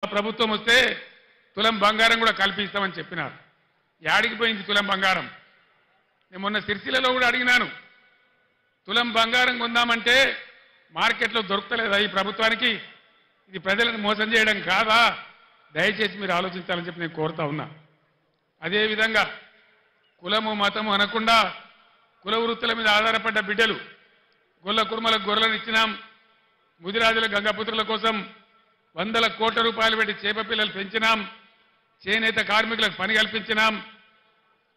ప్రభుత్వం వస్తే తులం బంగారం కూడా కల్పిస్తామని చెప్పినారు. యాడికి పోయింది తులం బంగారం? నేను మొన్న సిరిసిల్లలో కూడా అడిగినాను, తులం బంగారం కొందామంటే మార్కెట్లో దొరకలేదా ఈ ప్రభుత్వానికి? ఇది ప్రజలను మోసం చేయడం కాదా? దయచేసి మీరు ఆలోచించాలని చెప్పి నేను కోరుతా ఉన్నా. అదేవిధంగా కులము మతము అనకుండా కుల వృత్తుల మీద ఆధారపడ్డ బిడ్డలు, గొల్ల కుర్మలకు గొర్రెలను ఇచ్చినాం, ముదిరాజుల గంగపుత్రుల కోసం 100 కోట్ల రూపాయలు పెట్టి చేప పిల్లలు పెంచినాం, చేనేత కార్మికులకు పని కల్పించినాం,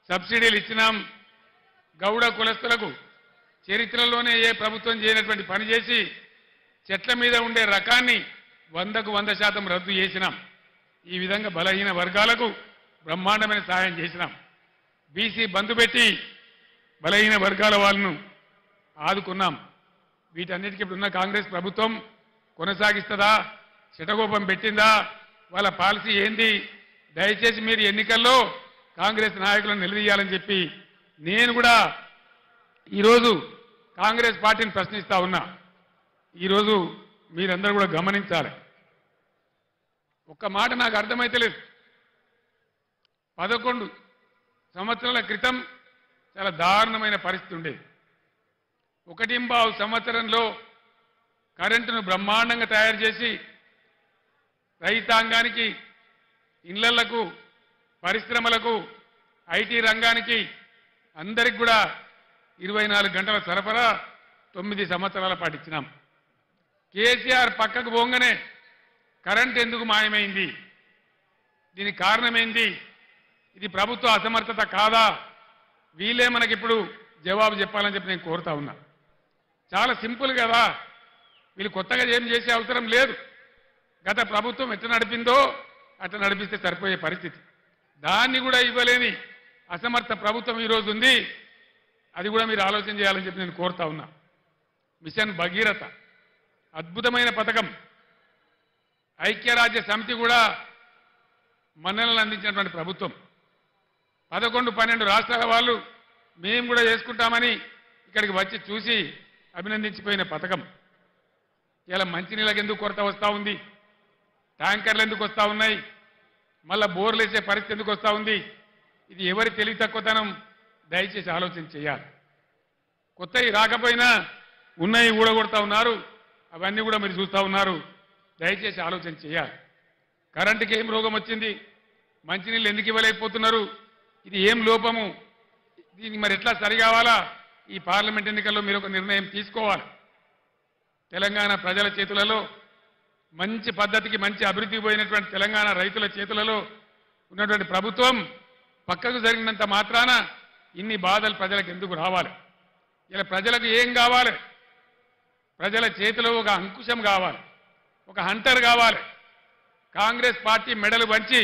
సబ్సిడీలు ఇచ్చినాం, గౌడ కులస్తులకు చరిత్రలోనే ఏ ప్రభుత్వం చేయనటువంటి పని చేసి చెట్ల మీద ఉండే రకాన్ని 100కు 100% రద్దు చేసినాం. ఈ విధంగా బలహీన వర్గాలకు బ్రహ్మాండమైన సహాయం చేసినాం. బీసీ బంధు పెట్టి బలహీన వర్గాల వాళ్ళను ఆదుకున్నాం. వీటన్నిటికీ ఇప్పుడున్న కాంగ్రెస్ ప్రభుత్వం కొనసాగిస్తుందా? శటగోపం పెట్టిందా? వాళ్ళ పాలసీ ఏంది? దయచేసి మీరు ఎన్నికల్లో కాంగ్రెస్ నాయకులను నిలదీయాలని చెప్పి నేను కూడా ఈరోజు కాంగ్రెస్ పార్టీని ప్రశ్నిస్తా ఉన్నా. ఈరోజు మీరందరూ కూడా గమనించాలి. ఒక్క మాట నాకు అర్థమైతలేదు. 11 సంవత్సరాల క్రితం చాలా దారుణమైన పరిస్థితి ఉండేది. 1.5 సంవత్సరంలో కరెంటును బ్రహ్మాండంగా తయారు చేసి రైతాంగానికి, ఇళ్లకు, పరిశ్రమలకు, ఐటీ రంగానికి అందరికి కూడా 24 గంటల సరఫరా 9 సంవత్సరాల పాటు ఇచ్చినాం. కేసీఆర్ పక్కకు పోగానే కరెంట్ ఎందుకు మాయమైంది? దీనికి కారణమేంది? ఇది ప్రభుత్వ అసమర్థత కాదా? వీళ్ళే మనకిప్పుడు జవాబు చెప్పాలని చెప్పి నేను కోరుతా ఉన్నా. చాలా సింపుల్ కదా, వీళ్ళు కొత్తగా ఏం చేసే అవసరం లేదు. గత ప్రభుత్వం ఎట్లా నడిపిందో అట్లా నడిపిస్తే సరిపోయే పరిస్థితి. దాన్ని కూడా ఇవ్వలేని అసమర్థ ప్రభుత్వం ఈరోజు ఉంది. అది కూడా మీరు ఆలోచన చేయాలని చెప్పి నేను కోరుతా ఉన్నా. మిషన్ భగీరథ అద్భుతమైన పథకం. ఐక్యరాజ్య సమితి కూడా మన్ననలు అందించినటువంటి ప్రభుత్వం. 11-12 రాష్ట్రాల వాళ్ళు మేము కూడా చేసుకుంటామని ఇక్కడికి వచ్చి చూసి అభినందించిపోయిన పథకం. ఇలా మంచినీళ్ళకి ఎందుకు కొరత వస్తూ ఉంది? ట్యాంకర్లు ఎందుకు వస్తూ ఉన్నాయి? మళ్ళా బోర్లు వేసే పరిస్థితి ఎందుకు వస్తూ ఉంది? ఇది ఎవరి తెలివి తక్కువతనం? దయచేసి ఆలోచన చేయాలి. కొత్తవి రాకపోయినా ఉన్నాయి ఊడగొడతా ఉన్నారు. అవన్నీ కూడా మీరు చూస్తూ ఉన్నారు. దయచేసి ఆలోచన చేయాలి. కరెంటుకి ఏం రోగం వచ్చింది? మంచినీళ్ళు ఎందుకు ఇవ్వలేకపోతున్నారు? ఇది ఏం లోపము? దీనికి మరి ఎట్లా సరి కావాలా? ఈ పార్లమెంట్ ఎన్నికల్లో మీరు ఒక నిర్ణయం తీసుకోవాలి. తెలంగాణ ప్రజల చేతులలో, మంచి పద్ధతికి మంచి అభివృద్ధికి పోయినటువంటి తెలంగాణ రైతుల చేతులలో ఉన్నటువంటి ప్రభుత్వం పక్కకు జరిగినంత మాత్రాన ఇన్ని బాధలు ప్రజలకు ఎందుకు రావాలి? ఇలా ప్రజలకు ఏం కావాలి? ప్రజల చేతిలో ఒక అంకుశం కావాలి, ఒక హంటర్ కావాలి. కాంగ్రెస్ పార్టీ మెడలు వంచి,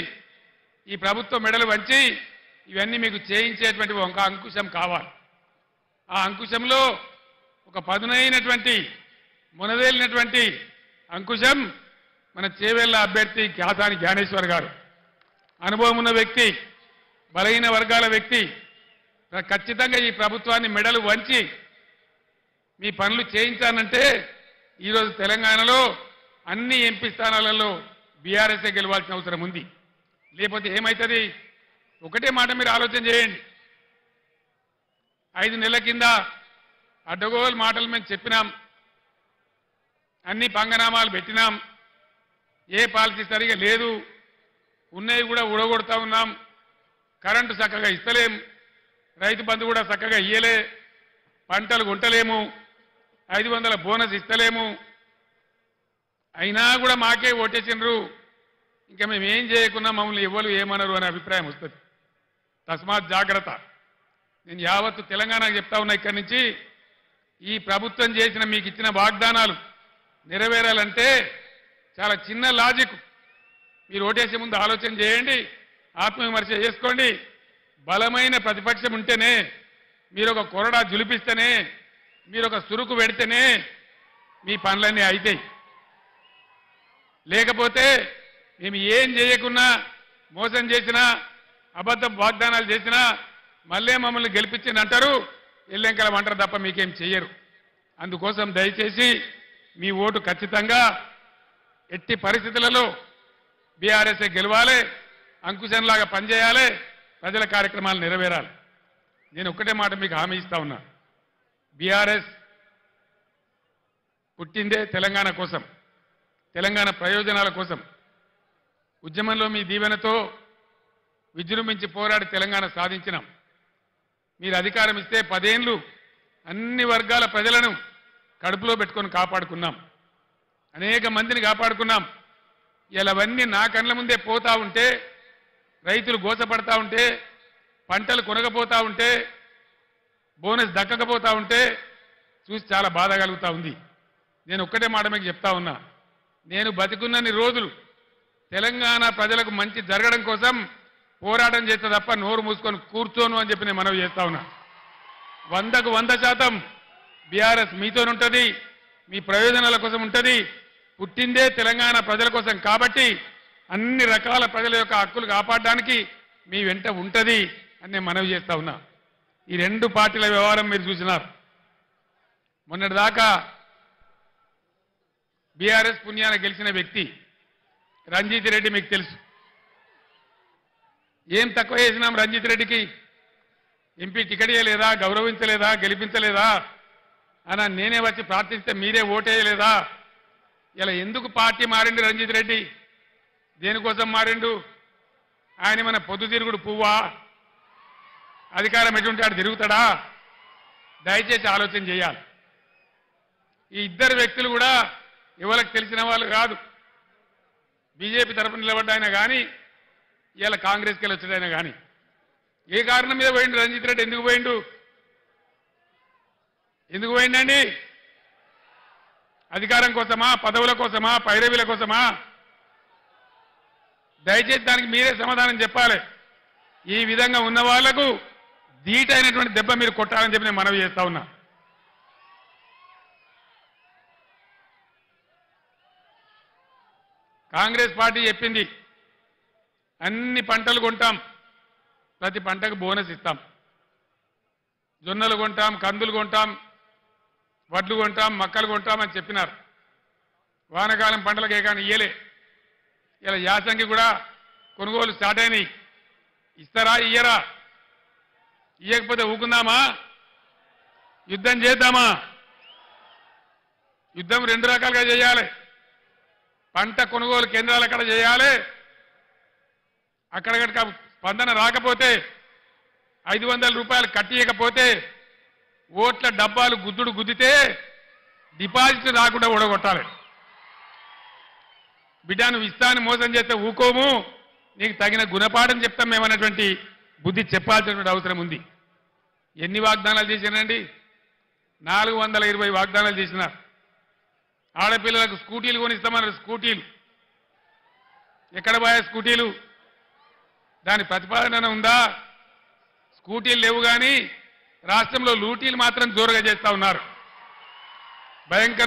ఈ ప్రభుత్వం మెడలు వంచి ఇవన్నీ మీకు చేయించేటువంటి ఒక అంకుశం కావాలి. ఆ అంకుశంలో ఒక పదునైనటువంటి, మునదేలినటువంటి అంకుశం మన చేవెళ్ల అభ్యర్థి కాసాని జ్ఞానేశ్వర్ గారు. అనుభవం ఉన్న వ్యక్తి, బలహీన వర్గాల వ్యక్తి. ఖచ్చితంగా ఈ ప్రభుత్వాన్ని మెడలు వంచి మీ పనులు చేయించానంటే ఈరోజు తెలంగాణలో అన్ని ఎంపీ స్థానాలలో బీఆర్ఎస్ఏ గెలవాల్సిన అవసరం ఉంది. లేకపోతే ఏమవుతుంది? ఒకటే మాట మీరు ఆలోచన చేయండి. 5 నెలల కింద అడ్డగోలు మాటలు మేము చెప్పినాం, అన్ని పంగనామాలు పెట్టినాం, ఏ పాలసీ సరిగా లేదు, ఉన్నవి కూడా ఊడగొడతా ఉన్నాం, కరెంటు చక్కగా ఇస్తలేం, రైతు బంధు కూడా చక్కగా ఇయ్యలే, పంటలు కొంటలేము, 500 బోనస్ ఇస్తలేము, అయినా కూడా మాకే ఓటేసినరు, ఇంకా మేము ఏం చేయకున్నా మమ్మల్ని ఎవరు ఏమనరు అనే అభిప్రాయం వస్తుంది. తస్మాత్ జాగ్రత్త. నేను యావత్తు తెలంగాణకు చెప్తా ఉన్నా, ఇక్కడి నుంచి ఈ ప్రభుత్వం చేసిన మీకు ఇచ్చిన వాగ్దానాలు నెరవేరాలంటే చాలా చిన్న లాజిక్. మీరు ఓటేసే ముందు ఆలోచన చేయండి, ఆత్మవిమర్శ చేసుకోండి. బలమైన ప్రతిపక్షం ఉంటేనే, మీరు ఒక కొరడా జులిపిస్తేనే, మీరు ఒక సురుకు పెడితేనే మీ పనులన్నీ అవుతాయి. లేకపోతే మేము ఏం చేయకున్నా, మోసం చేసినా, అబద్ధ వాగ్దానాలు చేసినా మళ్ళీ మమ్మల్ని గెలిపించింది అంటారు, ఎల్లెంకలం అంటారు తప్ప మీకేం చెయ్యరు. అందుకోసం దయచేసి మీ ఓటు ఖచ్చితంగా ఎట్టి పరిస్థితులలో బీఆర్ఎస్ గెలవాలి, అంకుశంలాగా పనిచేయాలి, ప్రజల కార్యక్రమాలు నెరవేరాలి. నేను ఒక్కటే మాట మీకు హామీ ఇస్తా ఉన్నా. బీఆర్ఎస్ పుట్టిందే తెలంగాణ కోసం, తెలంగాణ ప్రయోజనాల కోసం. ఉద్యమంలో మీ దీవెనతో విజృంభించి పోరాడి తెలంగాణ సాధించినాం. మీరు అధికారం ఇస్తే 10 ఏళ్లు అన్ని వర్గాల ప్రజలను కడుపులో పెట్టుకొని కాపాడుకున్నాం, అనేక మందిని కాపాడుకున్నాం. ఇలా అవన్నీ నా కళ్ళ ముందే పోతా ఉంటే, రైతులు గోసపడతా ఉంటే, పంటలు కొనకపోతా ఉంటే, బోనస్ దక్కకపోతా ఉంటే చూసి చాలా బాధ కలుగుతూ ఉంది. నేను ఒక్కటే మాట మీకు చెప్తా ఉన్నా, నేను బతికున్నన్ని రోజులు తెలంగాణ ప్రజలకు మంచి జరగడం కోసం పోరాటం చేస్తే తప్ప నోరు మూసుకొని కూర్చోను అని చెప్పి నేను మనవి చేస్తా ఉన్నా. 100కు 100% బీఆర్ఎస్ మీతోనుంటుంది, మీ ప్రయోజనాల కోసం ఉంటుంది. పుట్టిందే తెలంగాణ ప్రజల కోసం కాబట్టి అన్ని రకాల ప్రజల యొక్క హక్కులు కాపాడడానికి మీ వెంట ఉంటుంది అని నేను మనవి చేస్తా ఉన్నా. ఈ 2 పార్టీల వ్యవహారం మీరు చూసినారు. మొన్నటిదాకా బీఆర్ఎస్ పుణ్యాన గెలిచిన వ్యక్తి రంజిత్ రెడ్డి మీకు తెలుసు. ఏం తక్కువ చేసినాం రంజిత్ రెడ్డికి? ఎంపీ టికెట్ ఇవ్వలేదా, గౌరవించలేదా, గెలిపించలేదా అని నేనే వచ్చి ప్రార్థిస్తే మీరే ఓటేయలేదా? ఇలా ఎందుకు పార్టీ మారిండు రంజిత్ రెడ్డి? దేనికోసం మారిండు? ఆయన మన పొద్దుతిరుగుడు పువ్వా? అధికారం ఎటువంటి ఆడు తిరుగుతాడా? దయచేసి ఆలోచన చేయాలి. ఈ 2 వ్యక్తులు కూడా ఎవరికి తెలిసిన వాళ్ళు కాదు. బీజేపీ తరఫున నిలబడ్డాయినా కానీ, ఇలా కాంగ్రెస్కి వెళ్ళి వచ్చాడైనా కానీ, ఏ కారణం మీద పోయిండు రంజిత్ రెడ్డి? ఎందుకు పోయిండు? ఎందుకు పోయిండండి? అధికారం కోసమా, పదవుల కోసమా, పైరవీల కోసమా? దయచేసి దానికి మీరే సమాధానం చెప్పాలి. ఈ విధంగా ఉన్న వాళ్లకు ధీటైనటువంటి దెబ్బ మీరు కొట్టాలని చెప్పి నేను మనవి చేస్తా ఉన్నా. కాంగ్రెస్ పార్టీ చెప్పింది అన్ని పంటలు కొంటాం, ప్రతి పంటకు బోనస్ ఇస్తాం, జొన్నలు కొంటాం, కందులు కొంటాం, వడ్లు కొంటాం, మక్కలు కొంటాం అని చెప్పినారు. వానకాలం పంటలకు ఏకాని ఇయ్యలే. ఇలా యాసంగి కూడా కొనుగోలు స్టార్ట్ అయినాయి. ఇస్తారా ఇయ్యరా? ఇయ్యకపోతే ఊకుందామా? యుద్ధం చేద్దామా? యుద్ధం 2 రకాలుగా చేయాలి. పంట కొనుగోలు కేంద్రాలు అక్కడ చేయాలి. అక్కడ కనుక స్పందన రాకపోతే, 500 రూపాయలు కట్టియకపోతే, ఓట్ల డబ్బాలు గుద్దుడు గుద్దితే డిపాజిట్ రాకుండా ఓడగొట్టాలి. బిడ్డ నువ్వు ఇస్తాను మోసం చేస్తే ఊకోము, నీకు తగిన గుణపాఠం చెప్తాం మేమన్నటువంటి బుద్ధి చెప్పాల్సినటువంటి అవసరం ఉంది. ఎన్ని వాగ్దానాలు చేసినారండి? 420 వాగ్దానాలు చేసినారు. ఆడపిల్లలకు స్కూటీలు కొనిస్తామన్నారు. స్కూటీలు ఎక్కడ పోయా? స్కూటీలు దాని ప్రతిపాదన ఉందా? స్కూటీలు లేవు కానీ రాష్ట్రంలో లూటీలు మాత్రం జోరుగా చేస్తా ఉన్నారు. భయంకర